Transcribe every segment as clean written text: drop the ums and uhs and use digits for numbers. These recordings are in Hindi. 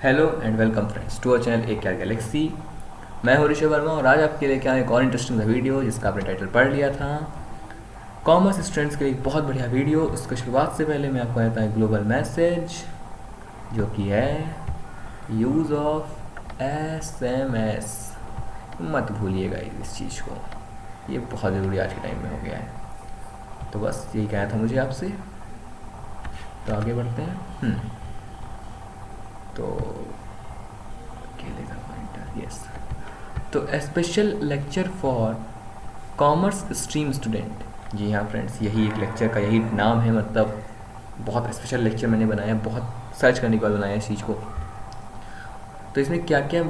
Hello and welcome friends to our channel एक क्या गैलेक्सी। मैं हूं ऋषभ वर्मा और आज आपके लिए क्या है एक और इंटरेस्टिंग सा वीडियो जिसका आपने टाइटल पढ़ लिया था। कॉमर्स स्टूडेंट्स के लिए एक बहुत बढ़िया वीडियो। उसके शुरुआत से पहले मैं आपको देता हूँ ग्लोबल मैसेज जो कि है यूज़ ऑफ SMS। मत भूलिएगा इस चीज़ को, ये बहुत ज़रूरी आज के टाइम में हो गया है। तो बस यही कहना था मुझे आपसे, तो आगे बढ़ते हैं। तो यस, तो special lecture for commerce stream student. जी हाँ फ्रेंड्स, यही एक लेक्चर का यही नाम है, मतलब बहुत स्पेशल लेक्चर मैंने बनाया, बहुत सर्च करने के बाद बनाया इस चीज़ को। तो इसमें क्या क्या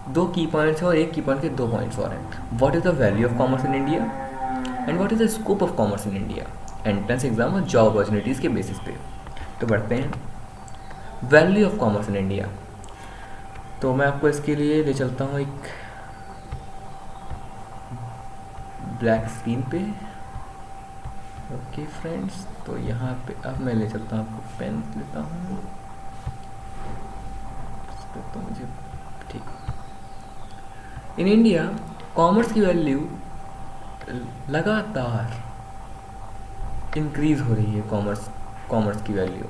दो की पॉइंट्स हैं और एक की पॉइंट के दो पॉइंट्स और हैं। What is the value of commerce in India and what is the scope of commerce in India, entrance exam और जॉब अपॉर्चुनिटीज़ के बेसिस पे। तो बढ़ते हैं value of commerce in India. तो मैं आपको इसके लिए ले चलता हूँ एक ब्लैक स्क्रीन पे। ओके फ्रेंड्स, तो यहाँ पे अब मैं ले चलता हूँ, आपको पेन लेता हूँ तो मुझे ठीक। इन इंडिया कॉमर्स की वैल्यू लगातार इंक्रीज हो रही है। कॉमर्स की वैल्यू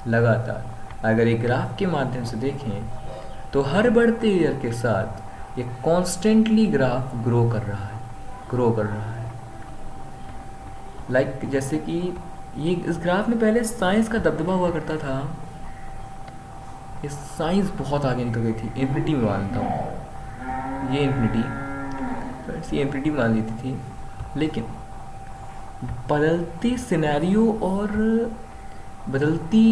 लगातार, अगर एक ग्राफ के माध्यम से देखें तो हर बढ़ते ईयर के साथ ये कॉन्स्टेंटली ग्राफ ग्रो कर रहा है। लाइक जैसे कि ये इस ग्राफ में पहले साइंस का दबदबा हुआ करता था, ये साइंस बहुत आगे निकल गई थी। इन्फिनिटी में मानता हूँ, ये इन्फिनिटी मान लेती थी, लेकिन बदलती सिनेरियो और बदलती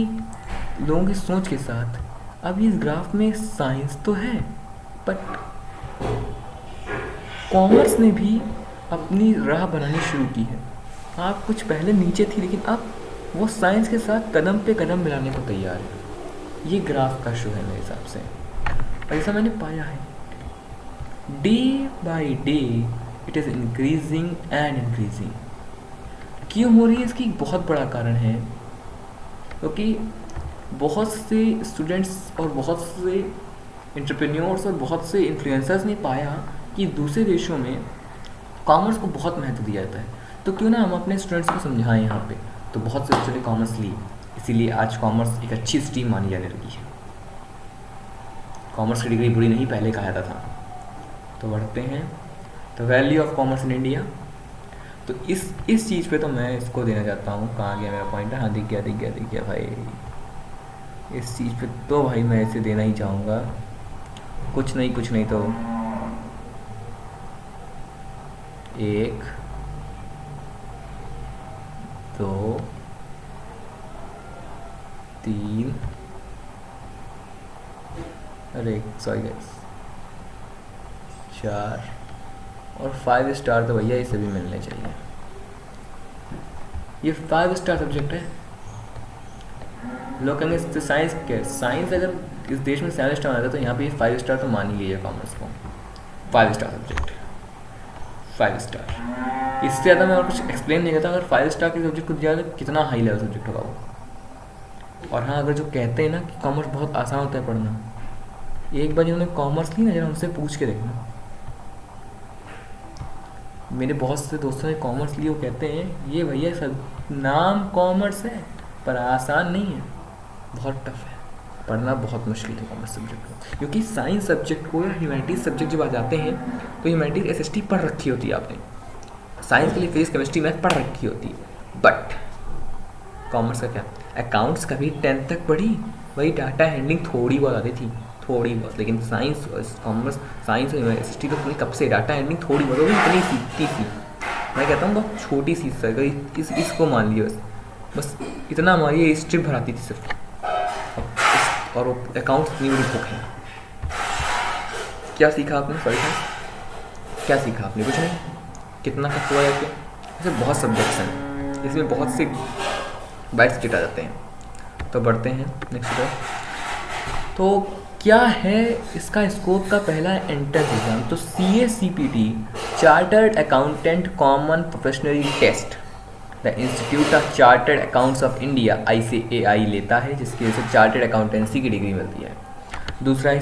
लोगों की सोच के साथ अब इस ग्राफ में साइंस तो है, बट कॉमर्स ने भी अपनी राह बनानी शुरू की है। आप कुछ पहले नीचे थी, लेकिन अब वो साइंस के साथ कदम पे कदम मिलाने को तैयार है। ये ग्राफ का शो है मेरे हिसाब से, ऐसा मैंने पाया है। Day by day it is increasing and increasing. क्यों हो रही है, इसकी बहुत बड़ा कारण है क्योंकि बहुत से स्टूडेंट्स और बहुत से एंटरप्रेन्योर्स और बहुत से इन्फ्लुएंसर्स ने पाया कि दूसरे देशों में कॉमर्स को बहुत महत्व दिया जाता है, तो क्यों ना हम अपने स्टूडेंट्स को समझाएं यहाँ पे। तो बहुत से बच्चों ने कॉमर्स ली, इसीलिए आज कॉमर्स एक अच्छी स्ट्रीम मानी जाने लगी है। कॉमर्स की डिग्री बुरी नहीं पहले कहा जाता था। तो बढ़ते हैं, तो value of commerce in India. तो इस चीज़ पे तो मैं इसको देना चाहता हूँ, कहाँ गया मेरा पॉइंट, हाँ दिख गया भाई। इस चीज़ पे तो भाई मैं इसे देना ही चाहूँगा, कुछ नहीं तो 1 2 3 अरे सॉरी गाइस 4 और 5 स्टार तो भैया इसे भी मिलने चाहिए। ये 5 स्टार सब्जेक्ट है। लोग कहेंगे साइंस क्या, साइंस अगर इस देश में 7 स्टार आता है तो यहाँ पे 5 स्टार तो मान ही लीजिए कॉमर्स को। 5 स्टार सब्जेक्ट, 5 स्टार। इससे ज़्यादा मैं और कुछ एक्सप्लेन नहीं करता। अगर 5 स्टार के सब्जेक्ट को दिया जाए कितना हाई लेवल सब्जेक्ट होगा वो। और हाँ, अगर जो कहते हैं ना कि कॉमर्स बहुत आसान होता है पढ़ना, एक बार जिन्होंने कॉमर्स ली ना, जरा उनसे पूछ के देखना। मेरे बहुत से दोस्तों ने कॉमर्स ली, वो कहते हैं ये भैया सब नाम कॉमर्स है पर आसान नहीं है, बहुत टफ है पढ़ना, बहुत मुश्किल है कॉमर्स सब्जेक्ट को। क्योंकि साइंस सब्जेक्ट को या ह्यूमैनिटीज़ सब्जेक्ट जब आ जाते हैं तो ह्यूमैनिटीज़ SST पढ़ रखी होती है आपने, साइंस के लिए फिजिक्स केमिस्ट्री मैथ पढ़ रखी होती है। बट कॉमर्स का क्या, अकाउंट्स कभी 10th तक पढ़ी, वही डाटा हैंडलिंग थोड़ी बहुत आती थी, थोड़ी बहुत। लेकिन साइंस कॉमर्स साइंस और SST तो अपनी कब से डाटा हैंडलिंग थोड़ी बहुत होगी, इतनी सीखती थी। मैं कहता हूँ बहुत छोटी सी सर, इसको मान लिया बस इतना हमारी ये स्ट्रिप भराती थी सिर्फ, और वो अकाउंट्स इतनी बड़ी बुक है। क्या सीखा आपने, सॉरी सर क्या सीखा आपने, कुछ नहीं। कितना टफ हुआ है क्या, ऐसे बहुत सब्जेक्ट्स हैं, इसमें बहुत से बाइट सब्जेक्ट आ जाते हैं। तो बढ़ते हैं नेक्स्ट तरफ। तो क्या है इसका स्कोप का पहला एंट्रेंस एग्जाम, तो CACPT chartered accountant common professional test the institute of chartered accounts of India ICAI लेता है, जिसकी वजह से चार्टर्ड अकाउंटेंसी की डिग्री मिलती है। दूसरा है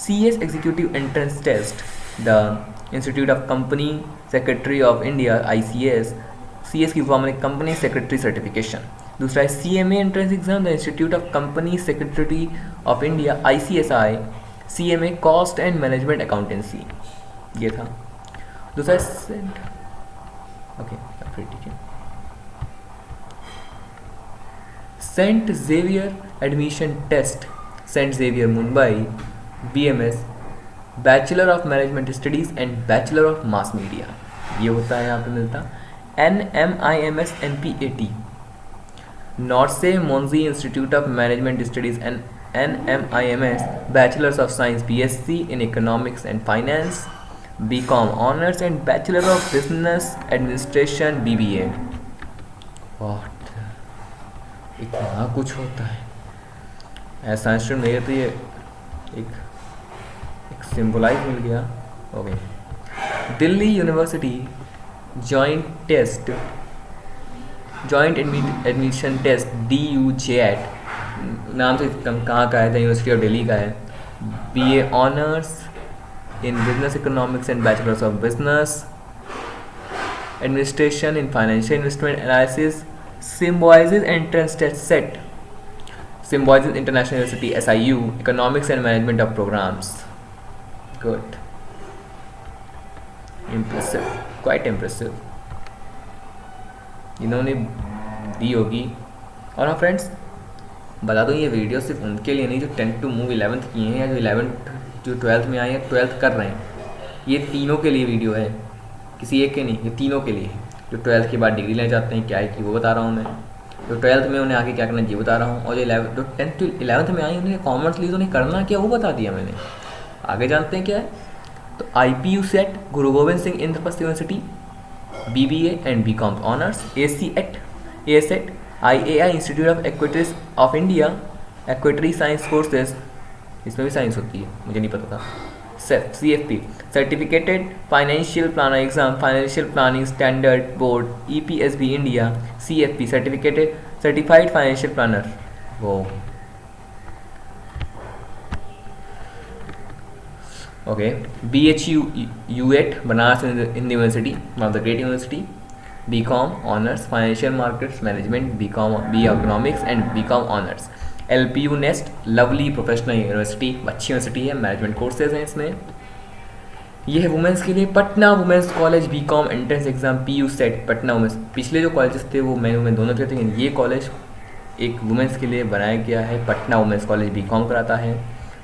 CS executive entrance test, the institute of company secretary of India ICS, CS की फॉर्म है कंपनी सेक्रेटरी सर्टिफिकेशन। दूसरा है CMA entrance exam, the institute of company secretary of India ICSI, CMA cost and management accountancy, ये था। दूसरा है ओके फिर ठीक है, saint Xavier admission test, saint Xavier Mumbai, BMS bachelor of management studies and bachelor of mass media, ये होता है यहाँ पे मिलता। NMIMS NPAT, Narsee Monjee institute of management studies and NMIMS bachelors of science BSc in economics and finance, BCom honours and bachelor of business administration BBA। What, इतना कुछ होता है ऐसा इंस्टीट्यूट नहीं है, तो ये एक सिंबलाइज मिल गया। Okay, Delhi university joint admission test DUJET, नाम से कहाँ का है, द यूनिवर्सिटी ऑफ दिल्ली का है। BA honours in business economics and bachelors of business administration in financial investment analysis, Symbiosis entrance test SET, Symbiosis international university SIU, economics and management of programs. Good, impressive, quite impressive इन्होंने दी होगी। और हाँ फ्रेंड्स, बता दूँ ये वीडियो सिर्फ उनके लिए नहीं जो 10th to move 11th किए हैं, या जो 11th जो 12th में आए हैं 12th कर रहे हैं, ये तीनों के लिए वीडियो है, किसी एक के नहीं, ये तीनों के लिए है। जो 12th के बाद डिग्री लेना चाहते हैं क्या है कि वो बता रहा हूँ मैं, जो 12th में उन्हें आगे क्या करना ये बता रहा हूँ, और जो 10th to 11th में आई उन्हें कॉमर्स ली तो उन्हें करना क्या वो बता दिया मैंने। आगे जानते हैं क्या है, तो IPU CET Guru Gobind Singh Indraprastha university BBA and BCom honours, ASET IAI institute of actuaries of India actuary science courses, इसमें भी साइंस होती है मुझे नहीं पता था। CFP certificated financial planner exam, financial planning standard board EPSB India, CFP certified financial planner, वो okay. BHU Banaras Hindu university, one of the great university, BCom honours financial markets management, BE economics and BCom honours. LPU नेस्ट लवली प्रोफेशनल यूनिवर्सिटी, अच्छी यूनिवर्सिटी है, मैनेजमेंट कोर्सेज हैं इसमें। ये है वुमेंस के लिए Patna women's college BCom entrance exam PU CET Patna women's. पिछले जो कॉलेजेस थे वो मैं दोनों के थे, लेकिन ये कॉलेज एक वुमेंस के लिए बनाया गया है, पटना वुमेंस कॉलेज BCom कराता है।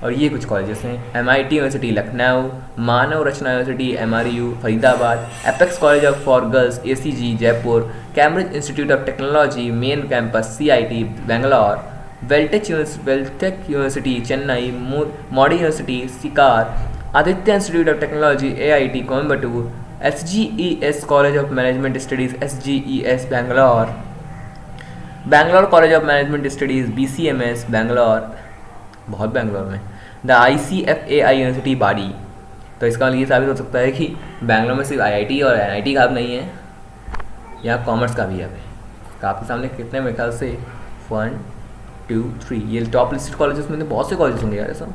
और ये कुछ कॉलेजेस हैं, MIT university Lucknow, Manav Rachna university MRU Faridabad, apex college of for girls ACG Jaipur, Cambridge institute of technology main campus CIT Bangalore, Veltech university Chennai, Mody university Sikar, Aditya institute of technology AIT Coimbatore, SGES college of management studies SGES Bangalore, Bangalore college of management studies BCMS Bangalore, बहुत बेंगलोर में, द ICFAI यूनिवर्सिटी बाड़ी। तो इसका मतलब ये साबित हो सकता है कि बैंगलोर में सिर्फ IIT और NIT का नहीं है, यहाँ कॉमर्स का भी है। आपके सामने कितने मेरे ख्याल से 1 2 3 ये टॉप लिस्टेड कॉलेजेस में तो बहुत से कॉलेजेस होंगे यार ऐसा।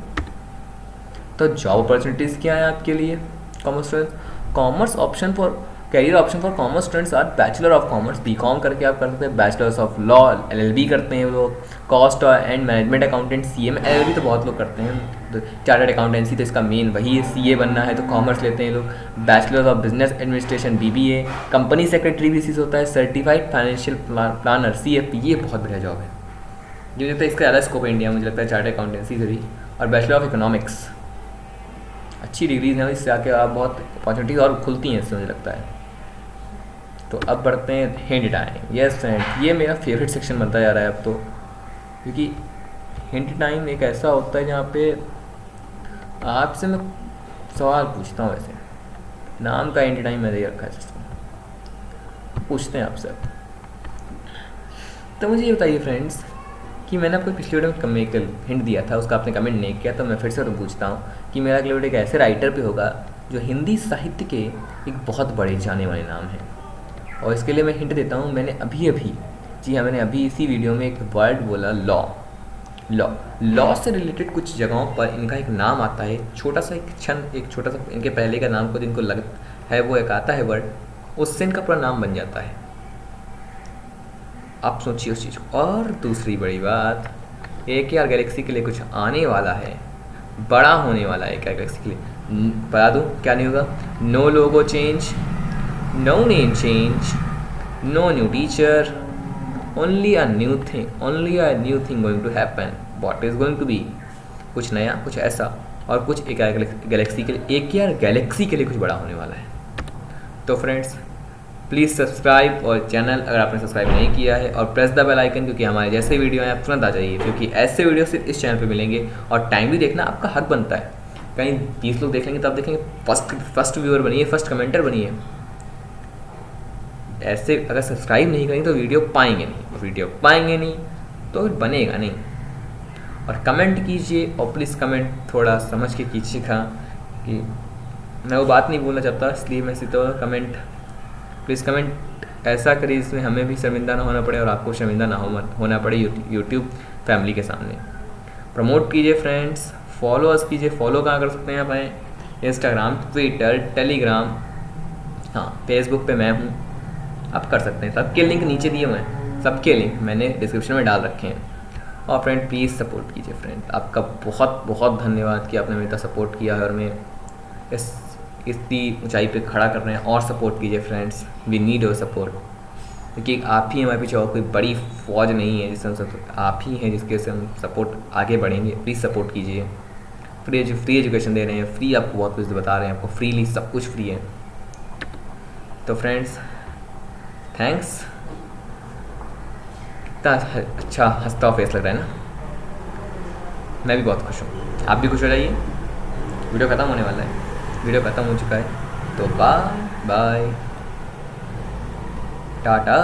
तो जॉब अपॉर्चुनिटीज़ क्या है आपके लिए commerce students? Commerce option for career option for commerce students are bachelor of commerce BCom करके आप कर सकते हैं, बैचलर्स ऑफ लॉ LLB करते हैं लोग, cost and management accountant CMA LLB तो बहुत लोग करते हैं, तो चार्टर्ड अकाउंटेंसी तो इसका मेन वही है, CA बनना है तो कॉमर्स लेते हैं लोग, bachelors of business administration BBA, company secretary भी इसी से होता है, सर्टिफाइड फाइनेंशियल प्लानर CFP, ये बहुत बढ़िया जॉब है, मुझे लगता है इसका ज़्यादा स्कोप है इंडिया में, मुझे लगता है चार्टर्ड अकाउंटेंसी से भी। और बैचलर ऑफ इकोनॉमिक्स अच्छी डिग्रीज हैं, इससे आके आप बहुत अपॉर्चुनिटीज़ और खुलती हैं इससे मुझे लगता है। तो अब बढ़ते हैं हिंट टाइम। यस फ्रेंड, ये मेरा फेवरेट सेक्शन बनता जा रहा है अब तो, क्योंकि हिंट टाइम एक ऐसा होता है जहाँ पे आपसे मैं सवाल पूछता हूँ, वैसे नाम का हिंट टाइम मैंने दे रखा है सिस्टम, पूछते हैं आपसे। तो मुझे ये बताइए फ्रेंड्स कि मैंने आपको पिछले वीडियो में एक हिंट दिया था, उसका आपने कमेंट नहीं किया, तो मैं फिर से तो पूछता हूँ कि मेरा अगला वीडियो एक ऐसे राइटर पे होगा जो हिंदी साहित्य के एक बहुत बड़े जाने वाले नाम हैं। और इसके लिए मैं हिंट देता हूँ, मैंने अभी जी हाँ, मैंने अभी इसी वीडियो में एक वर्ड बोला लॉ। लॉ से रिलेटेड कुछ जगहों पर इनका एक नाम आता है, छोटा सा एक क्षण, एक छोटा सा इनके पहले का नाम को जिनको लग है वो एक आता है वर्ड, उससे इनका पूरा नाम बन जाता है। आप सोचिए उस चीज़ को। और दूसरी बड़ी बात, AKR गैलेक्सी के लिए कुछ आने वाला है, बड़ा होने वाला है AKR गैलेक्सी के लिए। बता दूँ क्या नहीं होगा? No logo change, no name change, no new teacher, only a new thing going to happen. What is going to be? कुछ नया, कुछ ऐसा, और कुछ AKR गैलेक्सी के लिए, AKR गैलेक्सी के लिए कुछ बड़ा होने वाला है। तो फ्रेंड्स प्लीज़ सब्सक्राइब और चैनल अगर आपने सब्सक्राइब नहीं किया है, और प्रेस द बेल आइकन, क्योंकि हमारे जैसे वीडियो हैं आप तुरंत आ जाइए, क्योंकि ऐसे वीडियो सिर्फ इस चैनल पे मिलेंगे। और टाइम भी देखना आपका हक बनता है। कहीं 20 लोग देख लेंगे तब देखेंगे, फर्स्ट व्यूअर बनिए, फर्स्ट कमेंटर बनिए। ऐसे अगर सब्सक्राइब नहीं करेंगे तो वीडियो पाएंगे नहीं तो बनेगा नहीं। और कमेंट कीजिए, और प्लीज़ कमेंट थोड़ा समझ के कीजिएगा, कि मैं वो बात नहीं बोलना चाहता, इसलिए मैं सीधा प्लीज़ कमेंट ऐसा करिए जिसमें हमें भी शर्मिंदा ना होना पड़े और आपको शर्मिंदा ना होना पड़े यूट्यूब फैमिली के सामने। प्रमोट कीजिए फ्रेंड्स, फॉलो अस कीजिए। फॉलो कहाँ कर सकते हैं आप? इंस्टाग्राम, ट्विटर, टेलीग्राम, हाँ फेसबुक पे मैं हूँ, आप कर सकते हैं। सबके लिंक नीचे दिए हुए हैं, सबके लिंक मैंने डिस्क्रिप्शन में डाल रखे हैं। और फ्रेंड प्लीज़ सपोर्ट कीजिए। फ्रेंड आपका बहुत बहुत धन्यवाद कि आपने मेरे साथ सपोर्ट किया है, और मैं इतनी ऊंचाई पे खड़ा कर रहे हैं। और सपोर्ट कीजिए friends, we need your support, क्योंकि आप ही हमारे पीछे, और कोई बड़ी फौज नहीं है जिससे हम आप ही हैं जिसके से हम सपोर्ट आगे बढ़ेंगे। प्लीज़ सपोर्ट कीजिए। फ्री एजुकेशन दे रहे हैं, फ्री आपको बहुत कुछ बता रहे हैं, आपको फ्रीली सब कुछ फ्री है। तो फ्रेंड्स थैंक्स। कितना अच्छा हंसता हुआ फेस लग रहा है ना, मैं भी बहुत खुश हूँ, आप भी खुश हो जाइए। वीडियो ख़त्म होने वाला है, वीडियो ख़त्म हो चुका है, तो बाय बाय, टाटा।